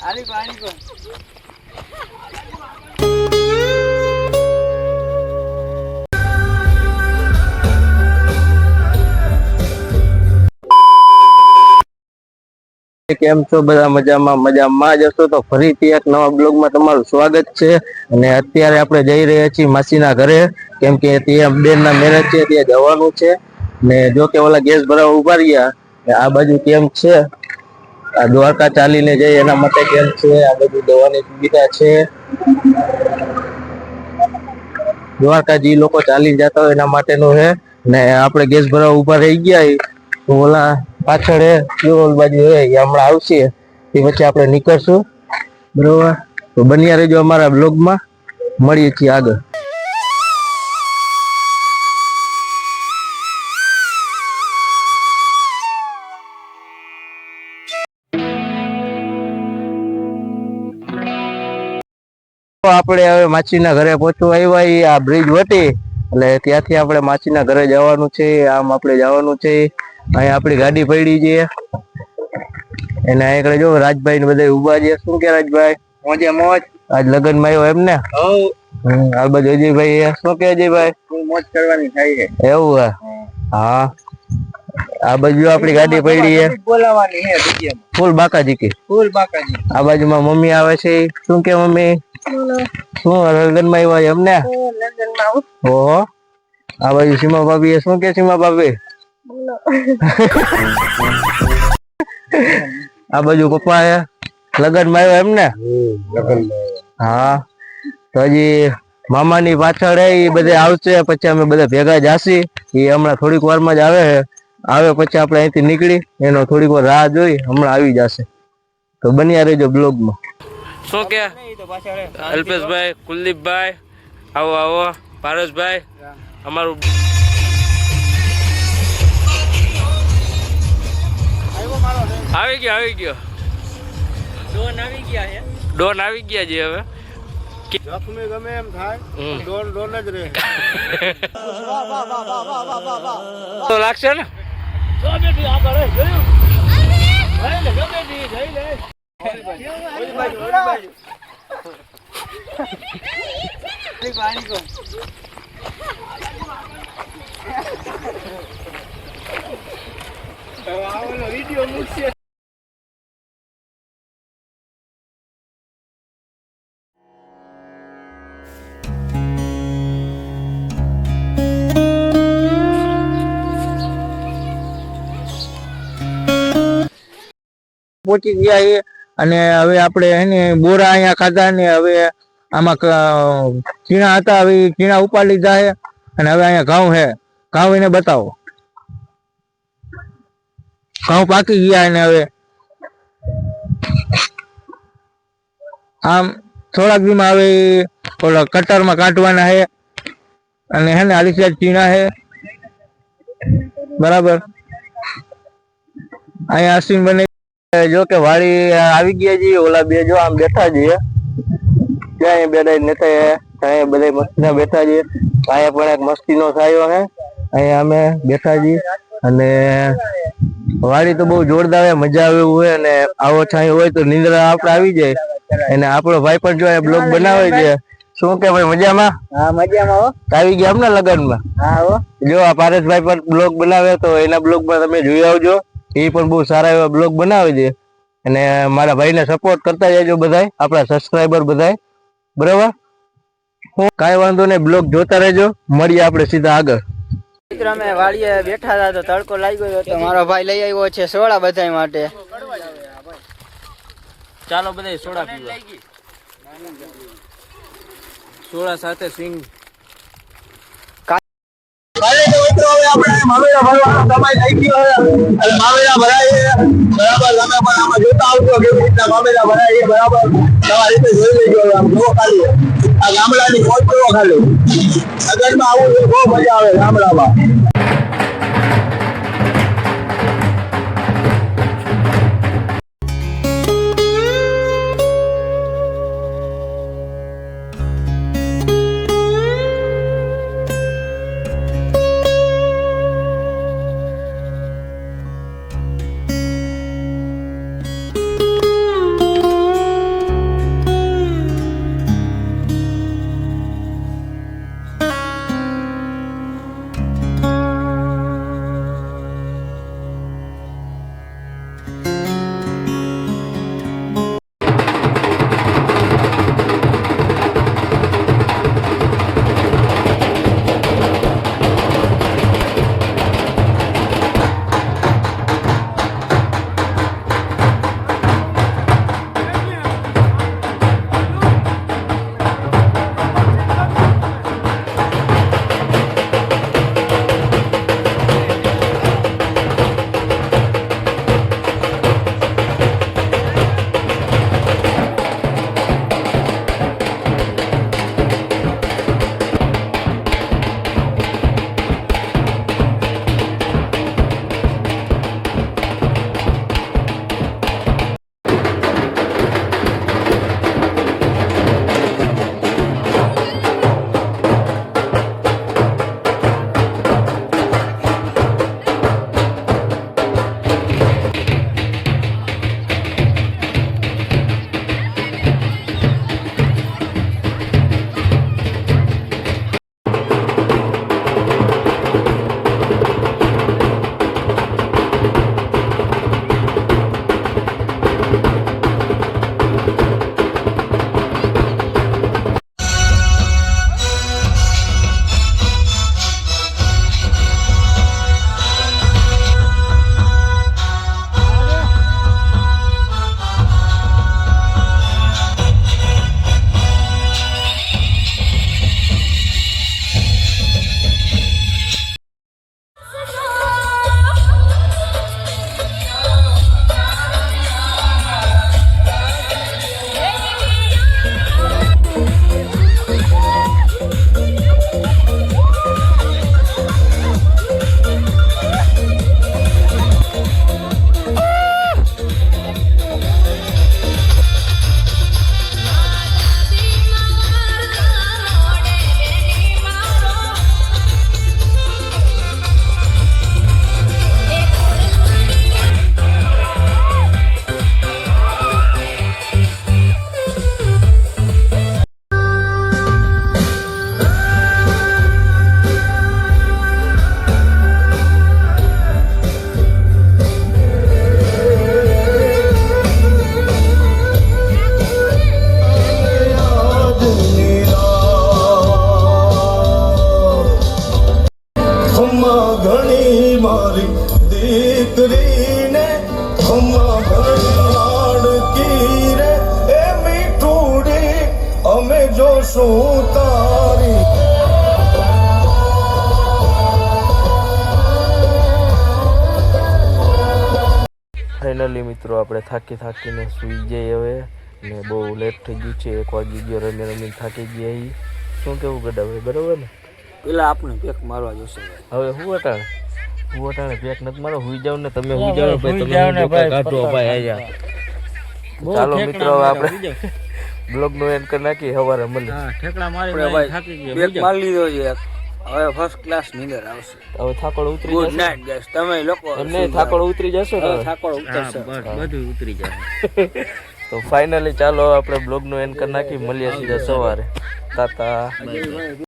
કેમ છો બધા? મજામાં જ હશો તો ફરીથી એક નવા બ્લોગમાં તમારું સ્વાગત છે। અને અત્યારે આપણે જઈ રહ્યા છીએ માસીના ઘરે, કેમ કે ત્યાં બેનના મેરેજ છે, ત્યાં જવાનું છે। ને જો કે ઓલા ગેસ ભરાવા ઉભા રહ્યા, આ બાજુ કેમ છે, આ દ્વારકા ચાલીને જઈ એના માટે કેમ છે, આ બાજુ દવાની સુવિધા છે। દ્વારકાજી લોકો ચાલીને જતા હોય એના માટેનું છે, ને આપણે ગેસ ભરાવા ઉભા રહી ગયા તો ઓલા પાછળ બાજુ હમણાં આવશે, એ વચ્ચે આપણે નીકળશું, બરોબર? તો બન્યા રહેજો અમારા બ્લોગમાં, મળીએ છીએ આગળ। આપણે હવે માછીના ઘરે પહોંચવા આવ્યા, આ બ્રિજ વટી એટલે ત્યાંથી આપણે માછીના ઘરે જવાનું છે। આમ આપણે જવાનું છે, અહીંયા આપણી ગાડી પડી છે, એને આગળ જો રાજભાઈ ને બધા ઉભા છે। શું કે રાજભાઈ? મોજે મોજ। આજ લગ્ન માં આવ્યો એમ ને? આ બાજુ અજયભાઈ, શું કે અજયભાઈ? મોજ કરવાની થાય છે એવું હે? હા, આ બાજુ આપણી ગાડી પડી છે, બોલાવાની છે ફૂલ બાકાજી, ફૂલ બાકાજી। આ બાજુમાં મમ્મી આવે છે, શું કે મમ્મી? શું લગ્ન માં આવ્યા એમ ને? ઓહો, આ બાજુ સીમા ભાભી, શું કે સીમા ભાભી? આ બાજુ પપ્પા હે, લગન માં આવ્યા એમ ને? હા, તો હજી મામાની પાછળ એ બધા આવશે, પછી અમે બધા ભેગા જાસી। એ હમણાં થોડીક વારમાં જ આવે પછી આપણે અહીંથી નીકળી એનો થોડીક વાર રાહ જોઈ, હમણાં આવી જશે, તો બન્યા રહેજો બ્લોગમાં। શું કે અલ્પેશભાઈ, કુલદીપભાઈ, આવો આવો, પારસભાઈ, અમારું આવી ગયો ડોન આવી ગયા છે। હવે જખમી ગમે એમ થાય, ડોન જ રહે તો લાગશે ને? વિડીયો મૂકશે। પહોંચી ગયા છે, અને હવે આપણે એને બોરા અહીંયા ખાધા ને હવે આમાં ચીણા હતા, હવે ચીણા ઉપાડી લીધા છે, અને હવે અહીંયા ઘઉં છે, ઘઉં એને બતાવો, ઘઉં પાકી ગયા ને હવે આમ થોડાક દીમાં હવે ઓલા કટરમાં કાઢવાના છે, અને હે ને આલીસાજ ચીણા છે, બરાબર? અહીંયા અસીમ બને જો કે વાડી આવી ગયા છીએ, ઓલા બે જો આમ બેઠા છીએ, ત્યાં બેઠા નથી, ત્યાં બધા મસ્તીના બેઠા છીએ, અહીંયા પણ એક મસ્તીનો છાયો છે, અહીંયા અમે બેઠા છીએ, અને વાડી તો બહુ જોરદાર મજા આવે એવું હોય, અને આવો છાંયો હોય તો નિંદ્રા આપણે આવી જાય। અને આપણો ભાઈ પણ જો બ્લોગ બનાવે છે, શું કે ભાઈ મજામાં? હા મજામાં, આવી ગયા અમને લગનમાં? હા, જો આ પારસભાઈ પણ બ્લોગ બનાવે તો એના બ્લોગમાં તમે જોઈ આવજો, એ પણ બહુ સારા એવા બ્લોગ બનાવે છે, અને મારા ભાઈને સપોર્ટ કરતા જજો બધાય, આપણા સબસ્ક્રાઈબર બધાય, બરાબર? કાંઈ વાંધો નહીં, બ્લોગ જોતા રહેજો, મળીએ આપણે સીધા આગળ। મિત્ર અમે વાડીએ બેઠા હતા તો તડકો લાગ્યો હતો, તો મારો ભાઈ લઈ આવ્યો છે સોડા બધા માટે। ચાલો બધા સોડા પીવા, સોડા સાથે સ્વિંગ। માવેરા ભરવાનો સમય થઈ ગયો છે, અને માવેરા ભરાય છે, બરાબર? તમે પણ આમાં જોતા આવજો કેવી રીતના માવેરા ભરાય છે, બરાબર? તમારી રીતે જોઈ લેજો, આમ જુઓ ખાલી આ ગામડાની મોજ જુઓ ખાલી, નગરમાં આવું બહુ મજા આવે ગામડામાં। ઉતરીને કી રે એ મીઠુડી અમે જોશું તારી. ફાઇનલી મિત્રો આપણે થાકીને સૂઈ જઈએ હવે ને બહુ લેટ થઈ ગયું છે 1 વાગી ગયો રમીને થાકી ગયા ઈ શું કેવું ગડાવે બરોબર ને પેલા આપણે પેક મારવા જોશે હવે હું અટાણે પેક નથી મારો હુઈ જાવ ને તમે હુઈ જાવ ભાઈ તમે કાઢો ભાઈ આયા ચાલો મિત્રો આપણે બ્લોગ નો એન્ડ કરી નાખી સવારે મળી ઠેકડા મારી ભાઈ થાકી ગયા પેક મારી લીધો છે હવે ફર્સ્ટ ક્લાસ નીંદર આવશે હવે થાકોડ ઉતરી ગુડ જશે નાઈટ ગાઈસ તમે લોકો એમને થાકોડ ઉતરી જશે ને થાકોડ ઉતરશે બધું ઉતરી જશે તો ફાઇનલી ચાલો આપણે બ્લોગ નો એન્ડ કરી નાખી મળીએ સીધા સવારે તાતા